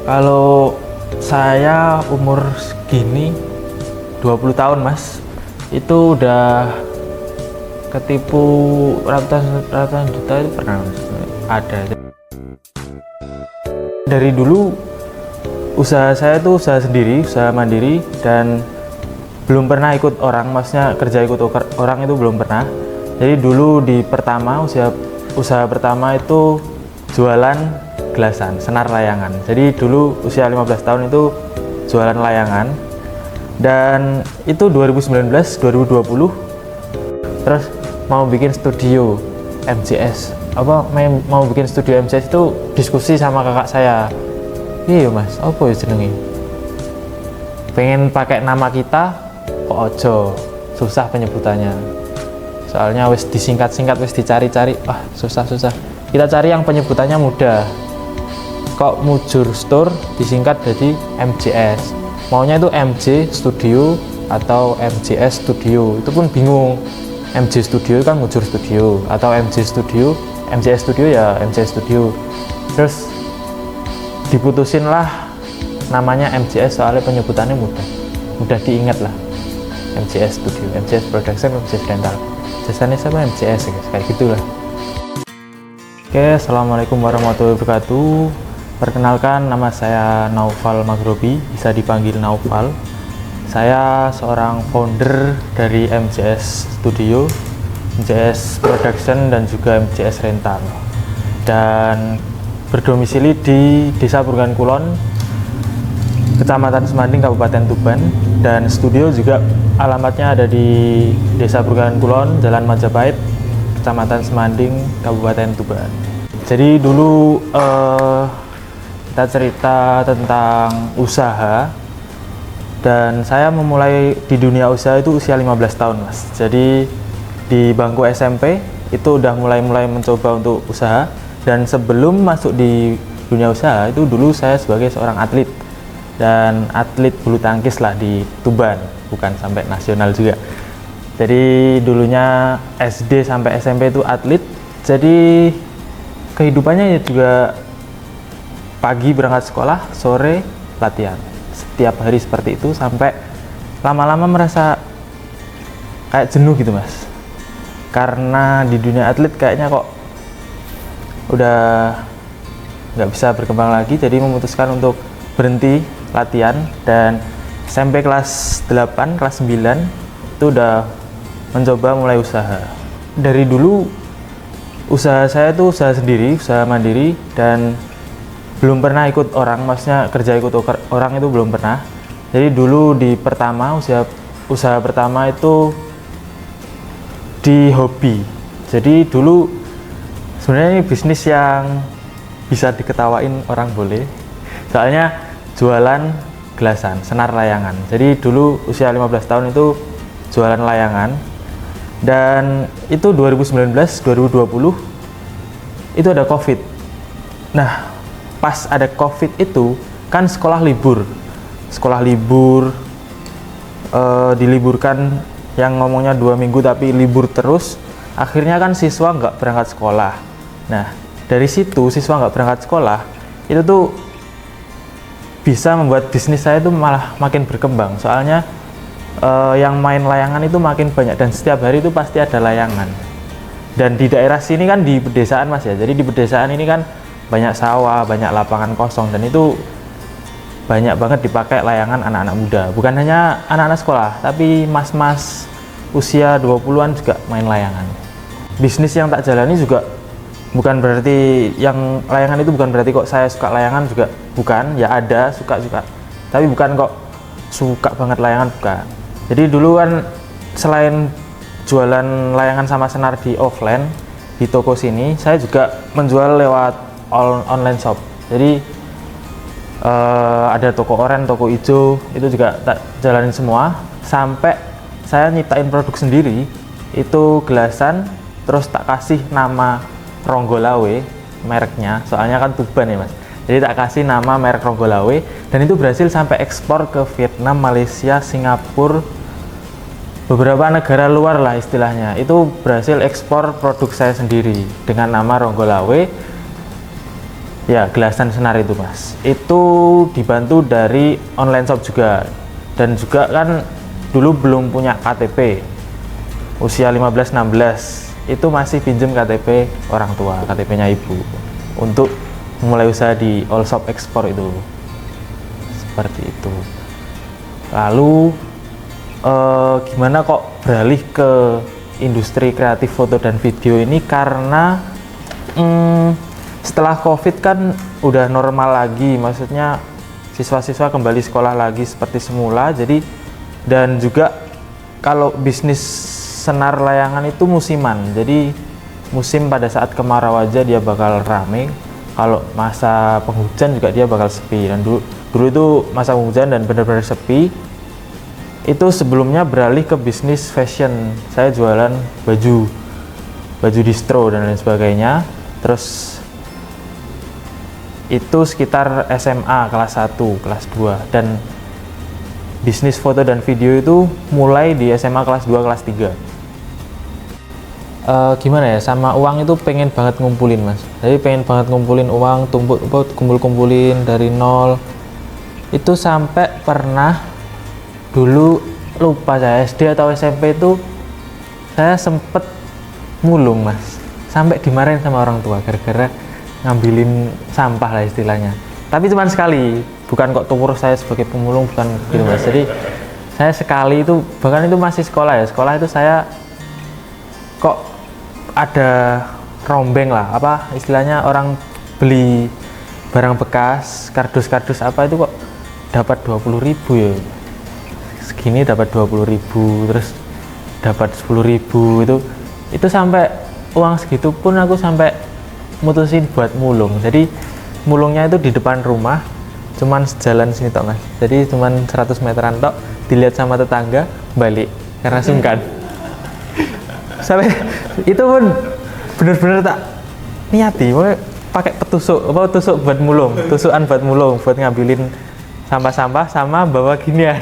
Kalau saya umur segini 20 tahun mas, itu udah ketipu ratusan juta itu pernah mas. Ada. Dari dulu usaha saya tuh usaha sendiri, usaha mandiri, dan belum pernah ikut orang, maksudnya kerja ikut orang itu belum pernah. Jadi dulu di pertama usaha pertama itu jualan gelasan, senar layangan. Jadi dulu usia 15 tahun itu jualan layangan, dan itu 2019 2020 terus mau bikin studio MCS. Mau bikin studio MCS itu diskusi sama kakak saya. Iya mas, apa ya jenenge? Pengen pakai nama kita kok ojo, susah penyebutannya. Soalnya wis disingkat-singkat, wis dicari-cari, susah. Kita cari yang penyebutannya mudah. Kok Mujur Store disingkat jadi MJS. Maunya itu MJ Studio atau MJS Studio. Itu pun bingung. MJ Studio kan Mujur Studio, atau MJ Studio, MJS Studio ya MJS Studio. Terus diputusin lah namanya MJS, soalnya penyebutannya mudah diingat lah. MJS Studio, MJS Production, MJS Rental. Jasanya siapa? MJS guys, kayak gitulah. Oke, assalamualaikum warahmatullahi wabarakatuh. Perkenalkan, nama saya Naufal Maghrobi, bisa dipanggil Naufal. Saya seorang founder dari MJS Studio, MJS Production, dan juga MJS Rental, dan berdomisili di Desa Burgan Kulon, Kecamatan Semanding, Kabupaten Tuban. Dan studio juga alamatnya ada di Desa Burgan Kulon, Jalan Majapahit, Kecamatan Semanding, Kabupaten Tuban. Jadi dulu kita cerita tentang usaha, dan saya memulai di dunia usaha itu usia 15 tahun mas. Jadi di bangku SMP itu udah mulai mencoba untuk usaha, dan sebelum masuk di dunia usaha itu dulu saya sebagai seorang atlet, dan atlet bulu tangkis lah di Tuban, bukan sampai nasional juga. Jadi dulunya SD sampai SMP itu atlet, jadi kehidupannya ya juga pagi berangkat sekolah, sore latihan, setiap hari seperti itu, sampai lama-lama merasa kayak jenuh gitu mas, karena di dunia atlet kayaknya kok udah nggak bisa berkembang lagi. Jadi memutuskan untuk berhenti latihan, dan SMP kelas 8, kelas 9 itu udah mencoba mulai usaha. Dari dulu usaha saya itu usaha sendiri, usaha mandiri, dan belum pernah ikut orang, maksudnya kerja ikut orang itu belum pernah. Jadi dulu di pertama usaha pertama itu di hobi. Jadi dulu sebenarnya ini bisnis yang bisa diketawain orang boleh, soalnya jualan gelasan, senar layangan. Jadi dulu usia 15 tahun itu jualan layangan, dan itu 2019 2020 itu ada COVID. Nah, pas ada COVID itu kan sekolah libur, diliburkan, yang ngomongnya 2 minggu tapi libur terus. Akhirnya kan siswa nggak berangkat sekolah. Nah, dari situ siswa nggak berangkat sekolah, itu tuh bisa membuat bisnis saya itu malah makin berkembang. Soalnya yang main layangan itu makin banyak, dan setiap hari itu pasti ada layangan. Dan di daerah sini kan di pedesaan mas ya, jadi di pedesaan ini kan banyak sawah, banyak lapangan kosong, dan itu banyak banget dipakai layangan anak-anak muda. Bukan hanya anak-anak sekolah, tapi mas-mas usia 20-an juga main layangan. Bisnis yang tak jalani juga bukan berarti yang layangan itu bukan berarti kok saya suka layangan juga, bukan. Ya ada suka-suka, tapi bukan kok suka banget layangan, bukan. Jadi dulu kan selain jualan layangan sama senar di offline di toko sini, saya juga menjual lewat online shop. Jadi ada toko oranye, toko hijau, itu juga tak jalanin semua, sampai saya nyiptain produk sendiri. Itu gelasan, terus tak kasih nama Ronggolawe mereknya, soalnya kan Tuban ya mas. Jadi tak kasih nama merek Ronggolawe, dan itu berhasil sampai ekspor ke Vietnam, Malaysia, Singapura, beberapa negara luar lah istilahnya. Itu berhasil ekspor produk saya sendiri dengan nama Ronggolawe. Ya, Gelasan Senar itu Mas. Itu dibantu dari online shop juga. Dan juga kan dulu belum punya KTP. Usia 15-16 itu masih pinjem KTP orang tua, KTP-nya ibu. Untuk mulai usaha di all shop ekspor itu. Seperti itu. Lalu gimana kok beralih ke industri kreatif foto dan video ini? Karena setelah COVID kan udah normal lagi, maksudnya siswa-siswa kembali sekolah lagi seperti semula. Jadi dan juga kalau bisnis senar layangan itu musiman, jadi musim pada saat kemarau aja dia bakal rame, kalau masa penghujan juga dia bakal sepi. Dan dulu itu masa penghujan dan benar-benar sepi. Itu sebelumnya beralih ke bisnis fashion, saya jualan baju distro dan lain sebagainya. Terus itu sekitar SMA kelas 1, kelas 2, dan bisnis foto dan video itu mulai di SMA kelas 2, kelas 3. Gimana ya, sama uang itu pengen banget ngumpulin Mas, jadi pengen banget ngumpulin uang, kumpul-kumpulin dari nol. Itu sampai pernah dulu, lupa saya SD atau SMP itu saya sempet mulung Mas, sampai dimarahin sama orang tua gara-gara ngambilin sampah lah istilahnya. Tapi cuma sekali, bukan kok turut saya sebagai pemulung, bukan gitu Mas. Jadi saya sekali itu, bahkan itu masih sekolah ya, sekolah itu saya kok ada rombeng lah, apa istilahnya, orang beli barang bekas, kardus-kardus apa itu kok dapat 20.000 ya, segini dapat 20.000, terus dapat 10.000, itu sampai uang segitu pun aku sampai mutusin buat mulung. Jadi mulungnya itu di depan rumah, cuman sejalan sini tok Mas, jadi cuman 100 meteran tok, dilihat sama tetangga, balik karena sungkan. Sampai itu pun bener-bener tak niati, pakai tusuk buat mulung, tusukan buat mulung, buat ngambilin sampah-sampah sama bawa ginian.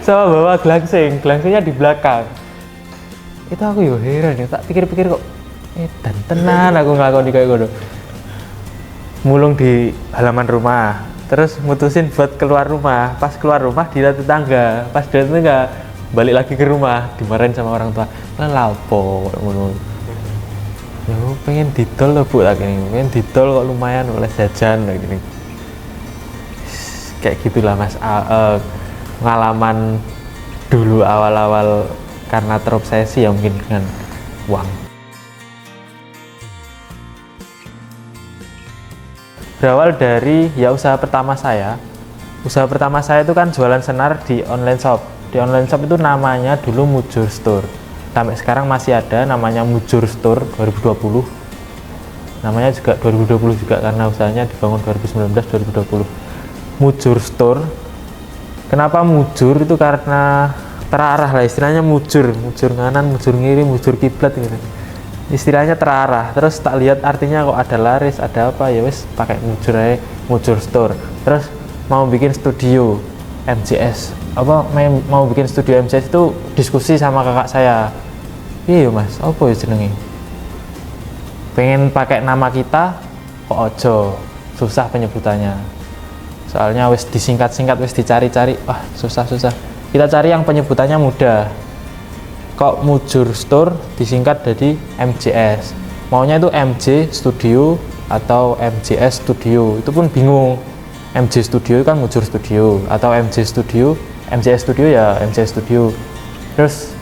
Sama bawa gelangsingnya di belakang. Itu aku yo heran ya, tak pikir-pikir kok dan tenan aku ngelakoni kayak gitu. Mulung di halaman rumah, terus mutusin buat keluar rumah. Pas keluar rumah dilihat tetangga, pas dilihat tetangga balik lagi ke rumah, dimarahin sama orang tua. Lah lapo ngono. Ya pengen didol loh Bu, pengen didol kok lumayan oleh jajan kayak gini. Kayak gitulah Mas, pengalaman dulu awal-awal karena terobsesi ya mungkin dengan uang. Berawal dari ya usaha pertama saya itu kan jualan senar di online shop. Di online shop itu namanya dulu Mujur Store, sampai sekarang masih ada namanya Mujur Store 2020, namanya juga 2020 juga karena usahanya dibangun 2019-2020. Mujur Store. Kenapa mujur? Itu karena terarah lah istilahnya, mujur kanan, mujur kiri, mujur kiblat gitu. Istilahnya terarah. Terus tak lihat artinya kok ada laris, ada apa, ya wes pakai mujur aja, Mujur Store. Terus mau bikin studio MJS. Mau bikin studio MJS itu diskusi sama kakak saya. Iya Mas, apa ya jenenge? Pengen pakai nama kita kok ojo, susah penyebutannya. Soalnya wis disingkat-singkat, wis dicari-cari, wah susah. Kita cari yang penyebutannya mudah. Kok Mujur Store disingkat jadi MJS. Maunya itu MJ Studio atau MJS Studio. Itu pun bingung. MJ Studio kan Mujur Studio, atau MJS Studio ya MJS Studio. Terus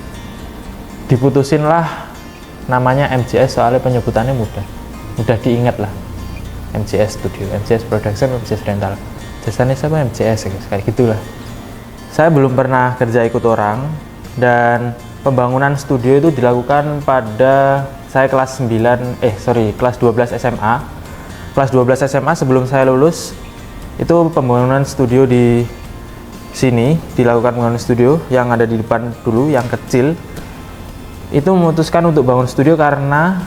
diputusin lah namanya MJS, soalnya penyebutannya mudah diingat lah. MJS Studio, MJS Production, MJS Rental. Jasanya siapa? MJS ya, kayak gitulah. Saya belum pernah kerja ikut orang, dan pembangunan studio itu dilakukan pada saya kelas 12 SMA. Kelas 12 SMA sebelum saya lulus, itu pembangunan studio di sini, dilakukan pembangunan studio yang ada di depan dulu, yang kecil. Itu memutuskan untuk bangun studio karena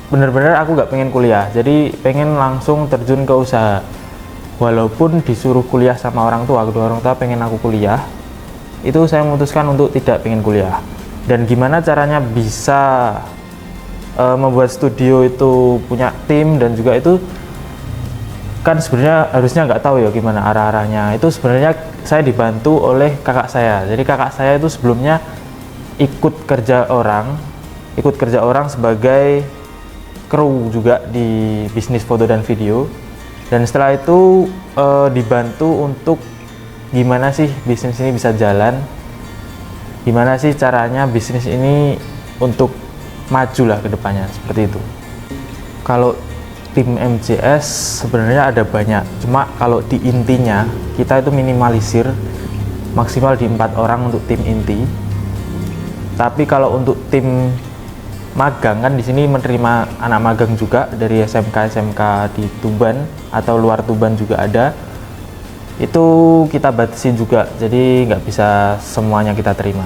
bener-bener aku gak pengen kuliah, jadi pengen langsung terjun ke usaha. Walaupun disuruh kuliah sama orang tua, kedua orang tua pengen aku kuliah, itu saya memutuskan untuk tidak pengen kuliah. Dan gimana caranya bisa membuat studio itu punya tim, dan juga itu kan sebenarnya harusnya nggak tahu ya gimana arah-arahnya. Itu sebenarnya saya dibantu oleh kakak saya. Jadi kakak saya itu sebelumnya ikut kerja orang sebagai kru juga di bisnis foto dan video. Dan setelah itu dibantu untuk gimana sih bisnis ini bisa jalan, gimana sih caranya bisnis ini untuk maju lah ke depannya, seperti itu. Kalau tim MJS sebenarnya ada banyak, cuma kalau di intinya kita itu minimalisir maksimal di 4 orang untuk tim inti. Tapi kalau untuk tim magang, kan di sini menerima anak magang juga dari SMK di Tuban atau luar Tuban juga ada, itu kita batasi juga, jadi nggak bisa semuanya kita terima.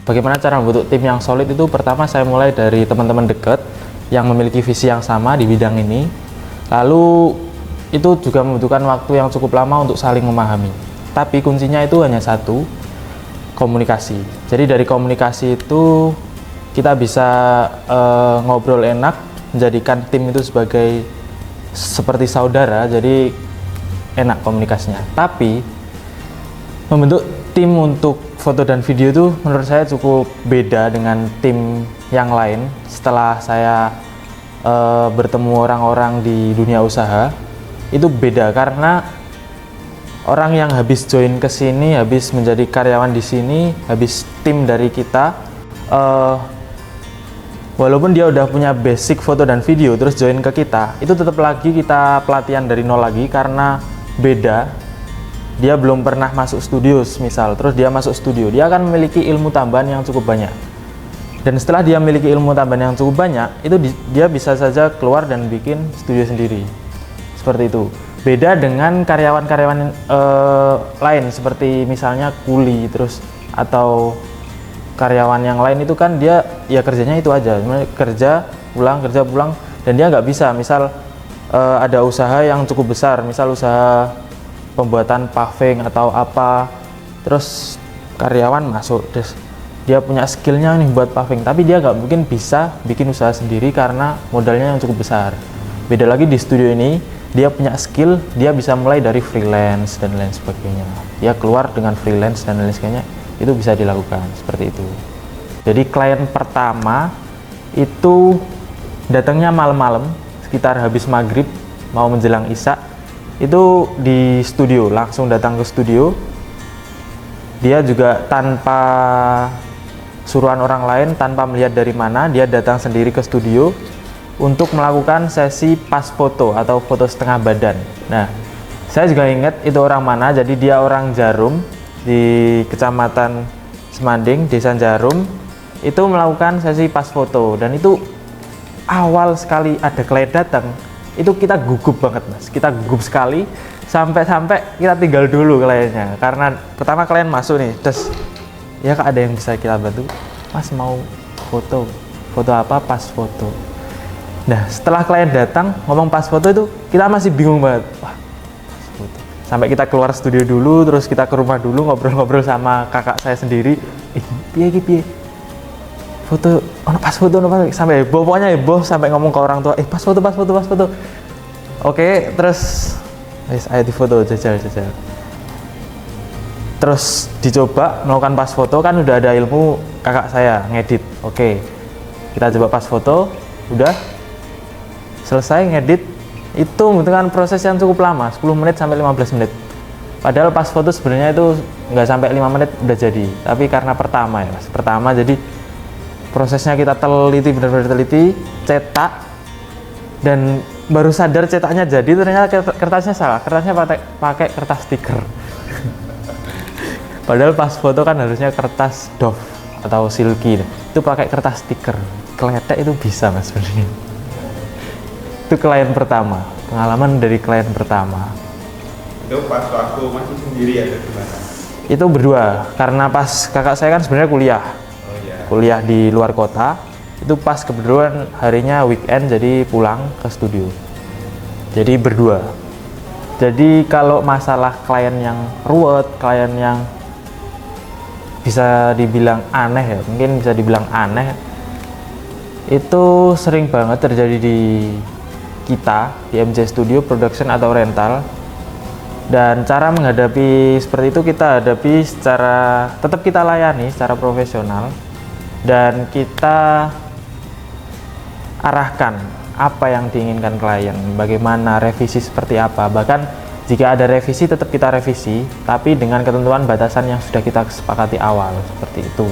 Bagaimana cara membentuk tim yang solid? Itu pertama saya mulai dari teman-teman dekat yang memiliki visi yang sama di bidang ini. Lalu itu juga membutuhkan waktu yang cukup lama untuk saling memahami. Tapi kuncinya itu hanya satu, komunikasi. Jadi dari komunikasi itu kita bisa ngobrol enak, menjadikan tim itu seperti saudara, jadi enak komunikasinya. Tapi membentuk tim untuk foto dan video itu menurut saya cukup beda dengan tim yang lain. Setelah saya bertemu orang-orang di dunia usaha, itu beda karena orang yang habis join ke sini, habis menjadi karyawan di sini, habis tim dari kita, walaupun dia udah punya basic foto dan video terus join ke kita, itu tetap lagi kita pelatihan dari nol lagi karena beda. Dia belum pernah masuk studio misal, terus dia masuk studio, dia akan memiliki ilmu tambahan yang cukup banyak. Dan setelah dia memiliki ilmu tambahan yang cukup banyak, itu dia bisa saja keluar dan bikin studio sendiri. Seperti itu. Beda dengan karyawan-karyawan lain seperti misalnya kuli terus atau karyawan yang lain, itu kan dia ya kerjanya itu aja, kerja pulang, dan dia nggak bisa misal ada usaha yang cukup besar, misal usaha pembuatan paving atau apa, terus karyawan masuk, terus dia punya skillnya nih buat paving, tapi dia nggak mungkin bisa bikin usaha sendiri karena modalnya yang cukup besar. Beda lagi di studio ini, dia punya skill, dia bisa mulai dari freelance dan lain sebagainya, dia keluar dengan freelance dan lain sebagainya, itu bisa dilakukan seperti itu. Jadi klien pertama itu datangnya malam-malam, sekitar habis maghrib mau menjelang isya, itu di studio, langsung datang ke studio. Dia juga tanpa suruhan orang lain, tanpa melihat dari mana, dia datang sendiri ke studio untuk melakukan sesi pas foto atau foto setengah badan. Nah, saya juga ingat itu orang mana, jadi dia orang Jarum di Kecamatan Semanding, Desa Jarum, itu melakukan sesi pas foto. Dan itu awal sekali ada klien datang, itu kita gugup banget mas, kita gugup sekali, sampai kita tinggal dulu kliennya, karena pertama klien masuk nih, terus ya kak ada yang bisa kita bantu mas, mau foto apa? Pas foto. Nah setelah klien datang ngomong pas foto, itu kita masih bingung banget, wah pas foto, sampai kita keluar studio dulu, terus kita ke rumah dulu ngobrol-ngobrol sama kakak saya sendiri, piye foto, pas foto, sampai heboh, pokoknya heboh sampai ngomong ke orang tua, pas foto. Oke, terus ayo di foto, jajal. Terus dicoba melakukan pas foto, kan udah ada ilmu kakak saya ngedit. Oke, kita coba pas foto, udah selesai ngedit, itu membutuhkan proses yang cukup lama, 10 menit sampai 15 menit. Padahal pas foto sebenarnya itu nggak sampai 5 menit udah jadi, tapi karena pertama ya mas, jadi prosesnya kita teliti, benar-benar teliti, cetak, dan baru sadar cetaknya jadi, ternyata kertasnya salah, kertasnya pakai kertas stiker. Padahal pas foto kan harusnya kertas doff atau silky, itu pakai kertas stiker. Keletek itu bisa mas sebenarnya. Itu klien pertama, pengalaman dari klien pertama. Itu pas waktu masih sendiri ya gimana? Itu berdua, karena pas kakak saya kan sebenarnya kuliah di luar kota, itu pas kebetulan harinya weekend, jadi pulang ke studio, jadi berdua. Jadi kalau masalah klien yang ruwet, klien yang bisa dibilang aneh ya, mungkin bisa dibilang aneh, itu sering banget terjadi di kita, di MJ Studio Production atau rental. Dan cara menghadapi seperti itu kita hadapi secara, tetap kita layani secara profesional, dan kita arahkan apa yang diinginkan klien, bagaimana revisi seperti apa. Bahkan jika ada revisi tetap kita revisi, tapi dengan ketentuan batasan yang sudah kita sepakati awal, seperti itu.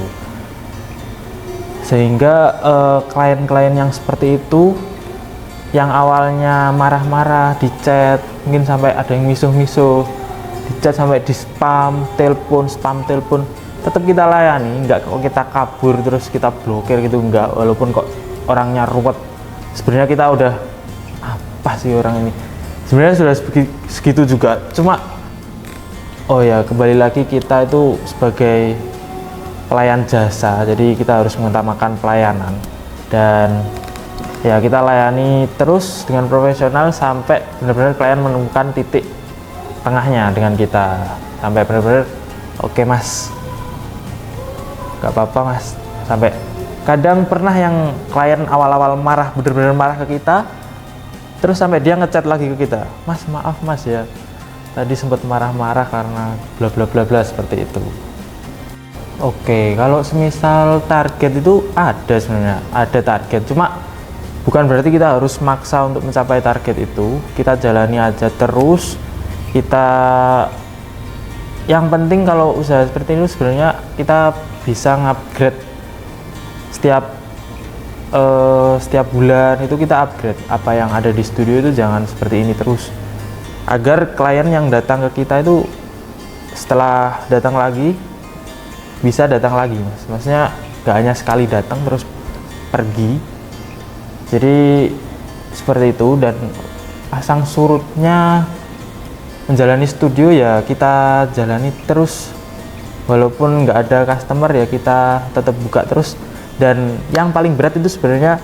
Sehingga klien-klien yang seperti itu, yang awalnya marah-marah di chat, mungkin sampai ada yang misuh-misuh di chat, sampai di spam telepon, tetap kita layani. Nggak kok kita kabur terus kita blokir gitu, nggak. Walaupun kok orangnya ruwet, sebenarnya kita udah, apa sih orang ini, sebenarnya sudah segitu juga. Cuma oh ya, kembali lagi kita itu sebagai pelayan jasa, jadi kita harus mengutamakan pelayanan, dan ya kita layani terus dengan profesional sampai benar-benar klien menemukan titik tengahnya dengan kita, sampai benar-benar oke mas, gak apa-apa mas. Sampai kadang pernah yang klien awal-awal marah, benar-benar marah ke kita, terus sampai dia ngechat lagi ke kita, mas maaf mas ya, tadi sempat marah-marah karena bla bla bla bla, seperti itu. Oke, kalau semisal target itu ada, sebenarnya ada target, cuma bukan berarti kita harus maksa untuk mencapai target itu. Kita jalani aja terus. Kita, yang penting kalau usaha seperti ini sebenarnya kita bisa ngupgrade setiap bulan, itu kita upgrade apa yang ada di studio itu, jangan seperti ini terus, agar klien yang datang ke kita itu setelah datang lagi bisa datang lagi mas. Maksudnya gak hanya sekali datang terus pergi. Jadi seperti itu. Dan pasang surutnya menjalani studio ya kita jalani terus, walaupun nggak ada customer ya kita tetap buka terus. Dan yang paling berat itu sebenarnya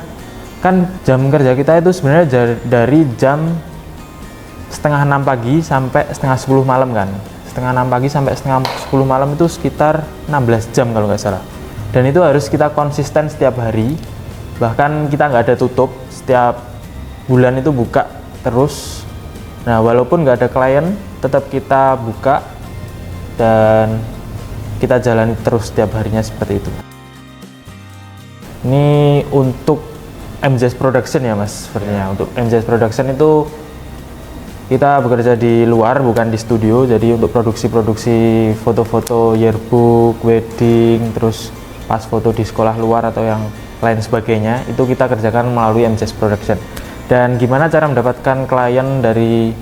kan jam kerja kita itu sebenarnya dari jam setengah 6 pagi sampai setengah 10 malam kan. Setengah 6 pagi sampai setengah 10 malam itu sekitar 16 jam kalau nggak salah. Dan itu harus kita konsisten setiap hari. Bahkan kita nggak ada tutup, setiap bulan itu buka terus. Nah walaupun nggak ada klien tetap kita buka dan kita jalani terus setiap harinya seperti itu. Ini untuk MJS Production ya mas, sebenarnya untuk MJS Production itu kita bekerja di luar, bukan di studio. Jadi untuk produksi-produksi foto-foto yearbook, wedding, terus pas foto di sekolah luar atau yang lain sebagainya, itu kita kerjakan melalui MJS Production. Dan gimana cara mendapatkan klien dari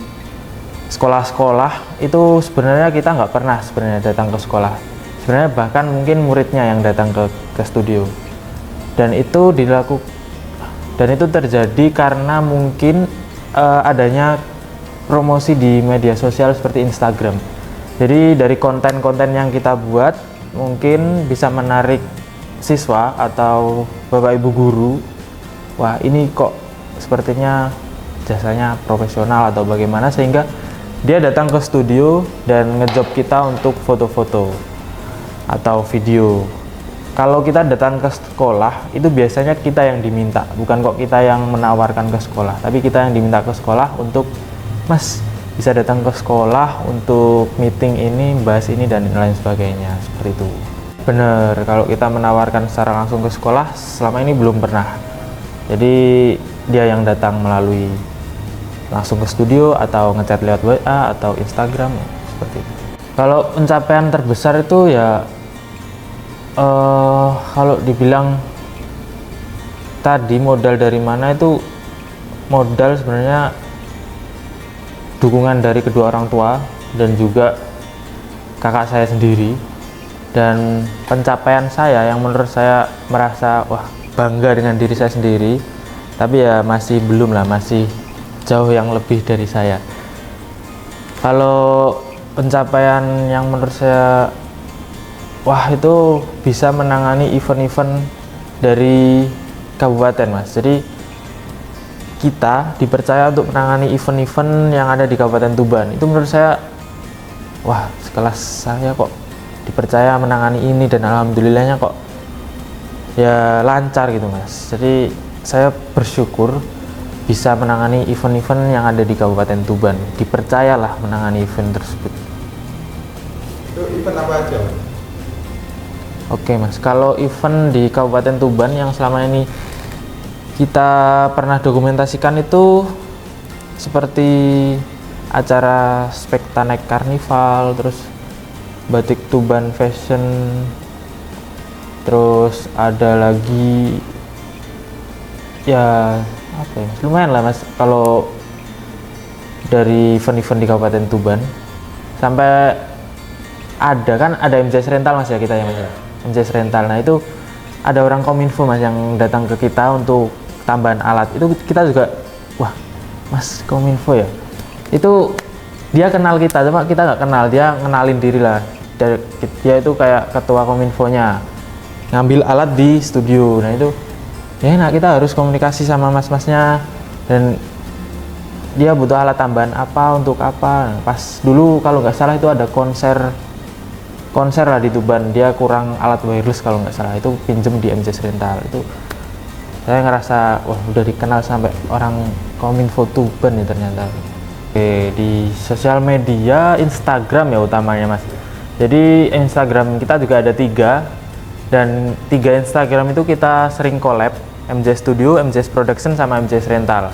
sekolah-sekolah itu sebenarnya kita nggak pernah sebenarnya datang ke sekolah. Sebenarnya bahkan mungkin muridnya yang datang ke studio. Dan itu terjadi karena mungkin adanya promosi di media sosial seperti Instagram. Jadi dari konten-konten yang kita buat mungkin bisa menarik siswa atau bapak ibu guru. Wah ini kok sepertinya jasanya profesional atau bagaimana, sehingga dia datang ke studio dan ngejob kita untuk foto-foto atau video. Kalau kita datang ke sekolah itu biasanya kita yang diminta, bukan kok kita yang menawarkan ke sekolah, tapi kita yang diminta ke sekolah untuk, mas bisa datang ke sekolah untuk meeting ini, bahas ini dan lain sebagainya, seperti itu. Bener, kalau kita menawarkan secara langsung ke sekolah selama ini belum pernah. Jadi dia yang datang melalui langsung ke studio atau ngechat lewat WA atau Instagram, seperti itu. Kalau pencapaian terbesar itu ya kalau dibilang tadi modal dari mana, itu modal sebenarnya dukungan dari kedua orang tua dan juga kakak saya sendiri. Dan pencapaian saya yang menurut saya merasa wah bangga dengan diri saya sendiri, tapi ya masih belum lah, masih jauh yang lebih dari saya. Kalau pencapaian yang menurut saya wah itu bisa menangani event-event dari kabupaten mas. Jadi kita dipercaya untuk menangani event-event yang ada di Kabupaten Tuban. Itu menurut saya wah sekelas saya kok dipercaya menangani ini, dan alhamdulillahnya kok ya lancar gitu Mas. Jadi saya bersyukur bisa menangani event-event yang ada di Kabupaten Tuban, dipercayalah menangani event tersebut. Itu event apa aja? Oke Mas, kalau event di Kabupaten Tuban yang selama ini kita pernah dokumentasikan itu seperti acara Spektanek Karnival, terus Batik Tuban Fashion, terus ada lagi ya apa ya Mas, lumayan lah Mas kalau dari event-event di Kabupaten Tuban. Sampai ada MJS Rental Mas ya kita ya Mas ya. MJS Rental, nah itu ada orang Kominfo Mas yang datang ke kita untuk tambahan alat. Itu kita juga, wah Mas Kominfo ya, itu dia kenal kita, cuma kita nggak kenal, dia ngenalin diri lah. Dia itu kayak ketua Kominfonya, ngambil alat di studio. Nah itu ya enak, kita harus komunikasi sama mas-masnya, dan dia butuh alat tambahan apa, untuk apa. Pas dulu kalau nggak salah itu ada konser lah di Tuban, dia kurang alat wireless kalau nggak salah, itu pinjem di MJS Rental. Itu saya ngerasa wah udah dikenal sampai orang Kominfo Tuban ya ternyata. Oke, di sosial media Instagram ya utamanya Mas. Jadi Instagram kita juga ada 3, dan 3 Instagram itu kita sering collab, MJS Studio, MJS Production, sama MJS Rental.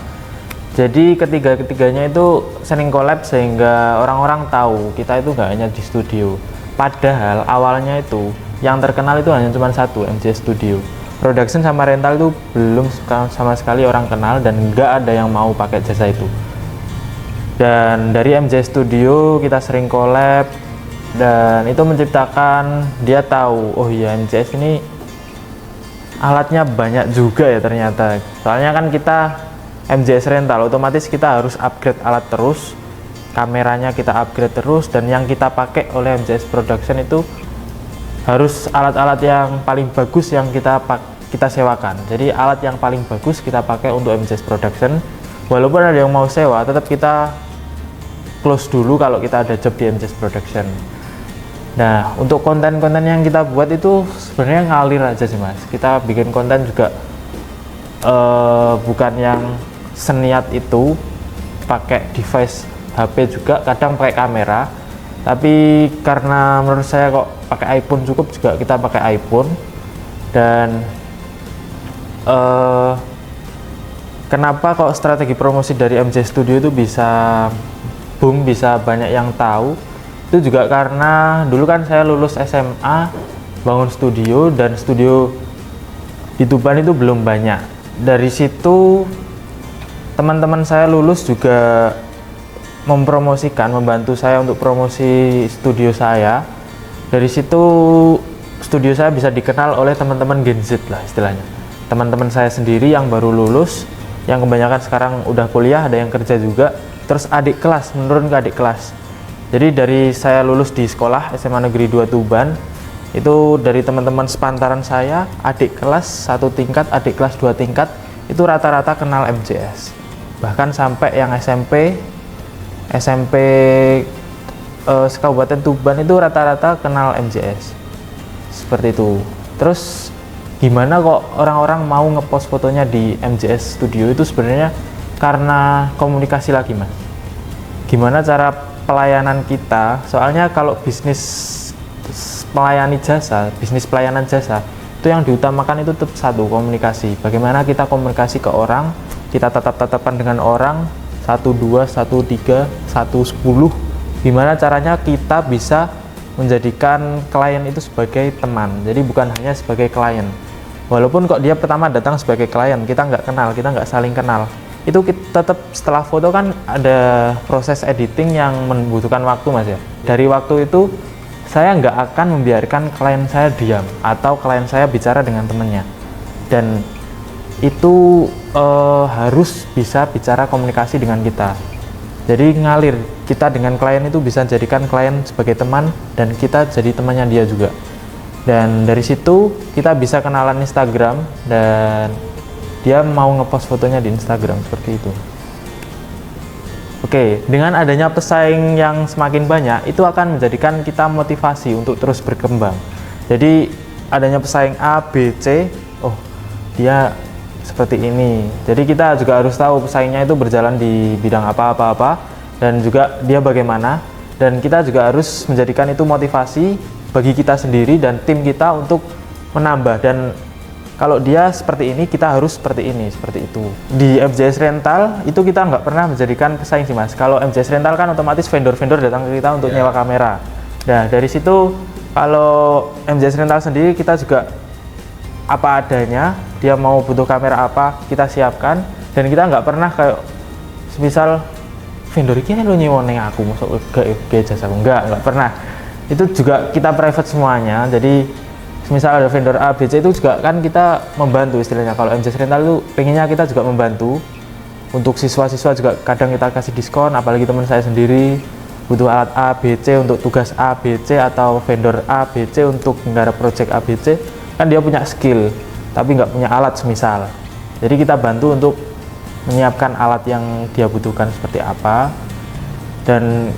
Jadi ketiganya itu sering collab sehingga orang-orang tahu kita itu nggak hanya di studio. Padahal awalnya itu yang terkenal itu hanya cuma satu, MJS Studio. Production sama rental itu belum sama sekali orang kenal, dan nggak ada yang mau pakai jasa itu. Dan dari MJS Studio kita sering collab, dan itu menciptakan dia tahu, oh iya MJS ini alatnya banyak juga ya ternyata. Soalnya kan kita MJS Rental, otomatis kita harus upgrade alat terus, kameranya kita upgrade terus, dan yang kita pakai oleh MJS Production itu harus alat-alat yang paling bagus yang kita sewakan. Jadi alat yang paling bagus kita pakai untuk MJS Production. Walaupun ada yang mau sewa, tetap kita close dulu kalau kita ada job di MJS Production. Nah, untuk konten-konten yang kita buat itu sebenarnya ngalir aja sih Mas. Kita bikin konten juga bukan yang seniat itu, pakai device HP juga, kadang pakai kamera. Tapi karena menurut saya kok pakai iPhone cukup, juga kita pakai iPhone. Dan kenapa kok strategi promosi dari MJS Studio itu bisa boom, bisa banyak yang tahu, itu juga karena dulu kan saya lulus SMA bangun studio, dan studio di Tuban itu belum banyak. Dari situ teman-teman saya lulus juga mempromosikan, membantu saya untuk promosi studio saya. Dari situ studio saya bisa dikenal oleh teman-teman Gen Z lah istilahnya. Teman-teman saya sendiri yang baru lulus, yang kebanyakan sekarang udah kuliah, ada yang kerja juga, terus adik kelas, menurun ke adik kelas. Jadi dari saya lulus di sekolah SMA Negeri 2 Tuban, itu dari teman-teman sepantaran saya, adik kelas 1 tingkat, adik kelas 2 tingkat, itu rata-rata kenal MJS. Bahkan sampai yang SMP Kabupaten Tuban itu rata-rata kenal MJS. Seperti itu. Terus gimana kok orang-orang mau ngepost fotonya di MJS Studio, itu sebenarnya karena komunikasi lagi Mas. Gimana cara pelayanan kita, soalnya kalau bisnis pelayanan jasa itu yang diutamakan itu tetap satu, komunikasi. Bagaimana kita komunikasi ke orang, kita tatap-tatapan dengan orang, 1, 2, 1, 3, 1, 10. Gimana caranya kita bisa menjadikan klien itu sebagai teman, jadi bukan hanya sebagai klien. Walaupun kok dia pertama datang sebagai klien, kita nggak kenal, kita nggak saling kenal, itu kita tetap setelah foto kan ada proses editing yang membutuhkan waktu Mas ya. Dari waktu itu saya nggak akan membiarkan klien saya diam atau klien saya bicara dengan temannya, dan itu harus bisa bicara komunikasi dengan kita. Jadi ngalir, kita dengan klien itu bisa jadikan klien sebagai teman, dan kita jadi temannya dia juga. Dan dari situ kita bisa kenalan Instagram, dan dia mau ngepost fotonya di Instagram, seperti itu. Oke, dengan adanya pesaing yang semakin banyak, itu akan menjadikan kita motivasi untuk terus berkembang. Jadi adanya pesaing A, B, C, oh dia seperti ini. Jadi kita juga harus tahu pesaingnya itu berjalan di bidang apa dan juga dia bagaimana, dan kita juga harus menjadikan itu motivasi bagi kita sendiri dan tim kita untuk menambah, dan kalau dia seperti ini kita harus seperti ini, seperti itu. Di MJS Rental itu kita nggak pernah menjadikan pesaing sih mas. Kalau MJS Rental kan otomatis vendor-vendor datang ke kita untuk nyewa kamera. Nah dari situ kalau MJS Rental sendiri kita juga apa adanya, dia mau butuh kamera apa kita siapkan, dan kita nggak pernah kayak misal vendor ini lo nyewa neng aku masuk ke jasa aku, nggak pernah. Itu juga kita private semuanya. Jadi misal ada vendor A, B, C itu juga kan kita membantu istilahnya. Kalau MJS Rental itu pengennya kita juga membantu untuk siswa-siswa, juga kadang kita kasih diskon, apalagi teman saya sendiri butuh alat A, B, C untuk tugas A, B, C, atau vendor A, B, C untuk menggarap project A, B, C, kan dia punya skill tapi nggak punya alat semisal. Jadi kita bantu untuk menyiapkan alat yang dia butuhkan seperti apa, dan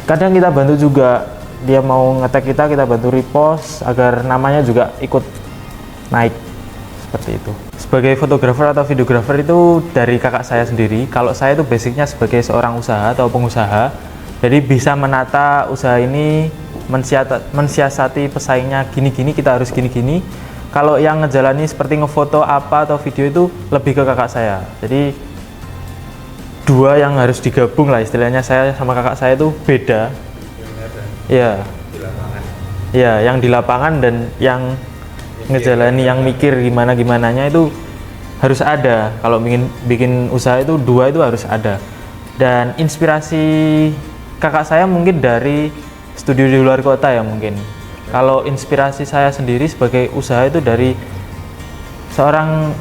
kadang kita bantu juga dia mau ngetek kita bantu repost agar namanya juga ikut naik, seperti itu. Sebagai fotografer atau videografer itu dari kakak saya sendiri. Kalau saya itu basicnya sebagai seorang usaha atau pengusaha, jadi bisa menata usaha ini, mensiasati pesaingnya gini-gini, kita harus gini-gini. Kalau yang ngejalani seperti ngefoto apa atau video itu lebih ke kakak saya. Jadi dua yang harus digabung lah istilahnya, saya sama kakak saya itu beda. Ya, ya, yang di lapangan dan yang ngejalani, yang mikir gimananya itu harus ada. Kalau bikin usaha itu dua itu harus ada. Dan inspirasi kakak saya mungkin dari studio di luar kota ya mungkin. Kalau inspirasi saya sendiri sebagai usaha itu dari seorang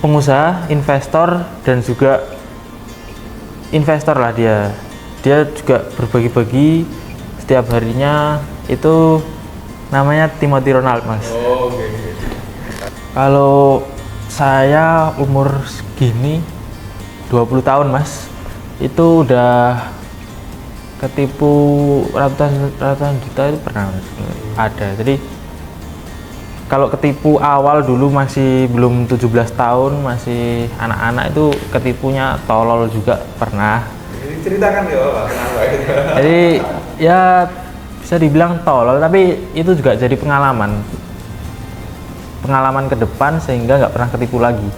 pengusaha, investor, dan juga investor lah dia. Dia juga berbagi-bagi setiap harinya, itu namanya Timothy Ronald mas. Oh, oke. Kalau saya umur segini 20 tahun mas, itu udah ketipu ratusan juta itu pernah ada. Jadi kalau ketipu awal dulu masih belum 17 tahun, masih anak-anak, itu ketipunya tolol juga pernah. Ini ceritakan ya Pak, kenapa itu? Jadi ya bisa dibilang tolol, tapi itu juga jadi pengalaman ke depan sehingga nggak pernah ketipu lagi.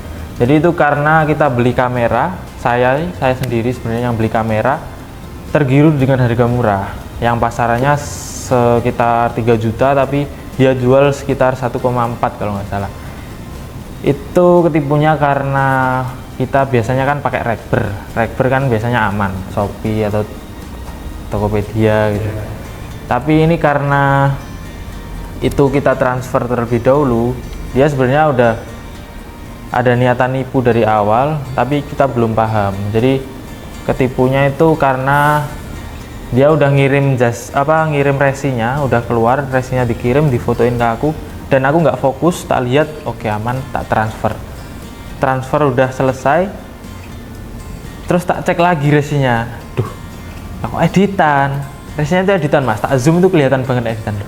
Jadi itu karena kita beli kamera, saya sendiri sebenarnya yang beli kamera, tergiur dengan harga murah yang pasarannya sekitar 3 juta tapi dia jual sekitar 1,4 kalau nggak salah. Itu ketipunya karena kita biasanya kan pakai Rekber kan biasanya aman, Shopee atau Tokopedia gitu. Tapi ini karena itu kita transfer terlebih dahulu, dia sebenarnya udah ada niatan nipu dari awal, tapi kita belum paham. Jadi ketipunya itu karena dia udah ngirim ngirim resinya, udah keluar resinya, dikirim, difotoin ke aku, dan aku nggak fokus, tak lihat, oke aman, tak transfer udah selesai, terus tak cek lagi resinya, duh aku editan, resinya itu editan mas, tak zoom itu kelihatan banget editan,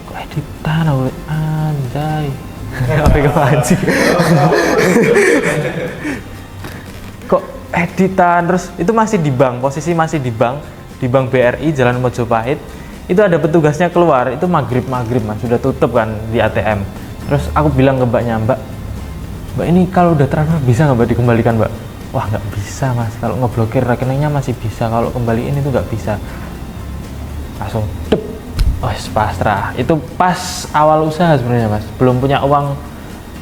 kok editan, aku anjay apa yang sih kok editan, terus itu masih di bank, posisi masih di bank BRI Jalan Mojopahit. Itu ada petugasnya keluar, itu maghrib mas, sudah tutup kan di ATM. Terus aku bilang ke mbaknya, mbak ini kalau udah transfer bisa nggak mbak dikembalikan mbak? Wah nggak bisa mas, kalau ngeblokir rekeningnya masih bisa, kalau kembaliin itu nggak bisa. Langsung dep, pasrah. Itu pas awal usaha sebenarnya mas, belum punya uang,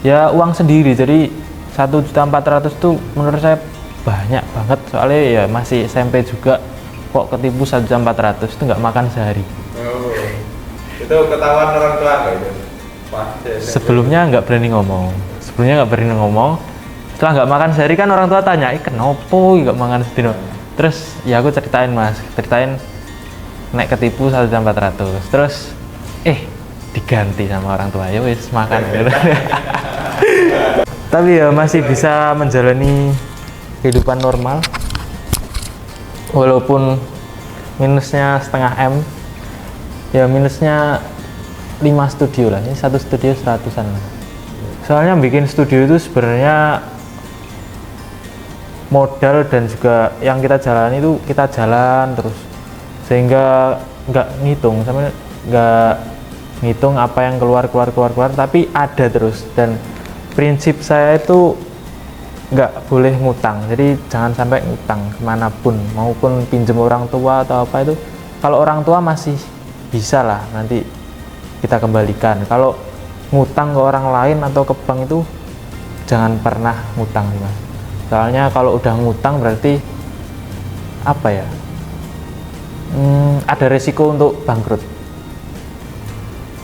ya uang sendiri. Jadi 1.400.000 tuh menurut saya banyak banget, soalnya ya masih SMP juga, kok ketipu 1.400.000 itu nggak makan sehari. Oh, itu ketahuan orang tua nggak itu? Sebelumnya nggak berani ngomong, setelah nggak makan sehari kan orang tua tanya, kenapa nggak makan sedino? Terus ya aku ceritain naik ketipu 1.400.000, terus diganti sama orang tua, ya wis makan. Tapi ya masih bisa menjalani kehidupan normal walaupun minusnya setengah M, ya minusnya 5 studio lah, ini 1 studio 100-an lah. Soalnya bikin studio itu sebenarnya modal dan juga yang kita jalani itu kita jalan terus, sehingga nggak ngitung sama nggak ngitung apa yang keluar, tapi ada terus. Dan prinsip saya itu nggak boleh ngutang, jadi jangan sampai ngutang kemanapun, maupun pinjem orang tua atau apa itu. Kalau orang tua masih bisa lah nanti kita kembalikan. Kalau ngutang ke orang lain atau ke bank itu jangan pernah ngutang sih mas. Soalnya kalau udah ngutang berarti apa ya, ada resiko untuk bangkrut.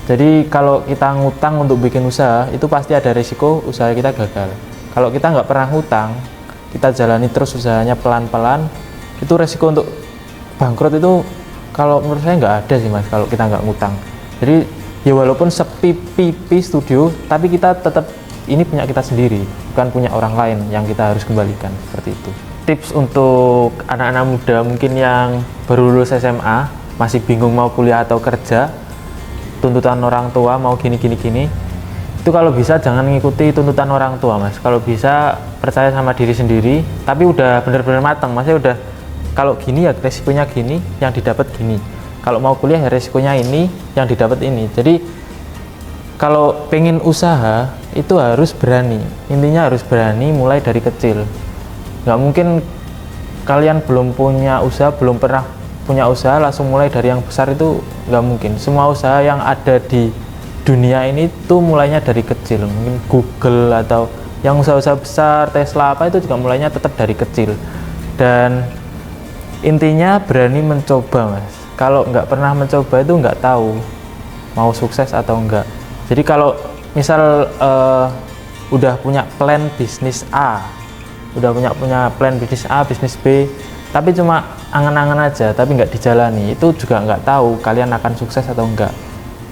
Jadi kalau kita ngutang untuk bikin usaha itu pasti ada resiko usaha kita gagal. Kalau kita nggak pernah ngutang, kita jalani terus usahanya pelan-pelan, itu resiko untuk bangkrut itu kalau menurut saya nggak ada sih mas kalau kita nggak ngutang. Jadi ya walaupun sepi studio, tapi kita tetap ini punya kita sendiri, bukan punya orang lain yang kita harus kembalikan, seperti itu. Tips untuk anak-anak muda mungkin yang baru lulus SMA, masih bingung mau kuliah atau kerja, tuntutan orang tua mau gini, itu kalau bisa jangan ngikuti tuntutan orang tua mas. Kalau bisa percaya sama diri sendiri, tapi udah bener-bener matang, maksudnya udah kalau gini ya resikonya gini, yang didapat gini. Kalau mau kuliah ya resikonya ini, yang didapat ini. Jadi kalau pengen usaha itu harus berani, intinya harus berani mulai dari kecil. Nggak mungkin kalian belum punya usaha, belum pernah punya usaha langsung mulai dari yang besar, itu nggak mungkin. Semua usaha yang ada di dunia ini tuh mulainya dari kecil. Mungkin Google atau yang usaha-usaha besar, Tesla apa itu juga mulainya tetap dari kecil. Dan intinya berani mencoba mas. Kalau nggak pernah mencoba itu nggak tahu mau sukses atau enggak. Jadi kalau misal udah punya plan bisnis A, udah punya plan bisnis A, bisnis B, tapi cuma angan-angan aja, tapi nggak dijalani, itu juga nggak tahu kalian akan sukses atau enggak.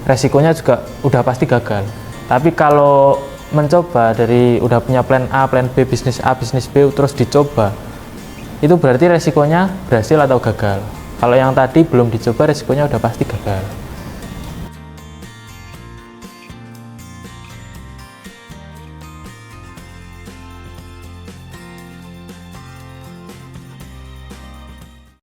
Resikonya juga udah pasti gagal. Tapi kalau mencoba dari udah punya plan A, plan B, bisnis A, bisnis B, terus dicoba, itu berarti resikonya berhasil atau gagal. Kalau yang tadi belum dicoba, resikonya udah pasti gagal.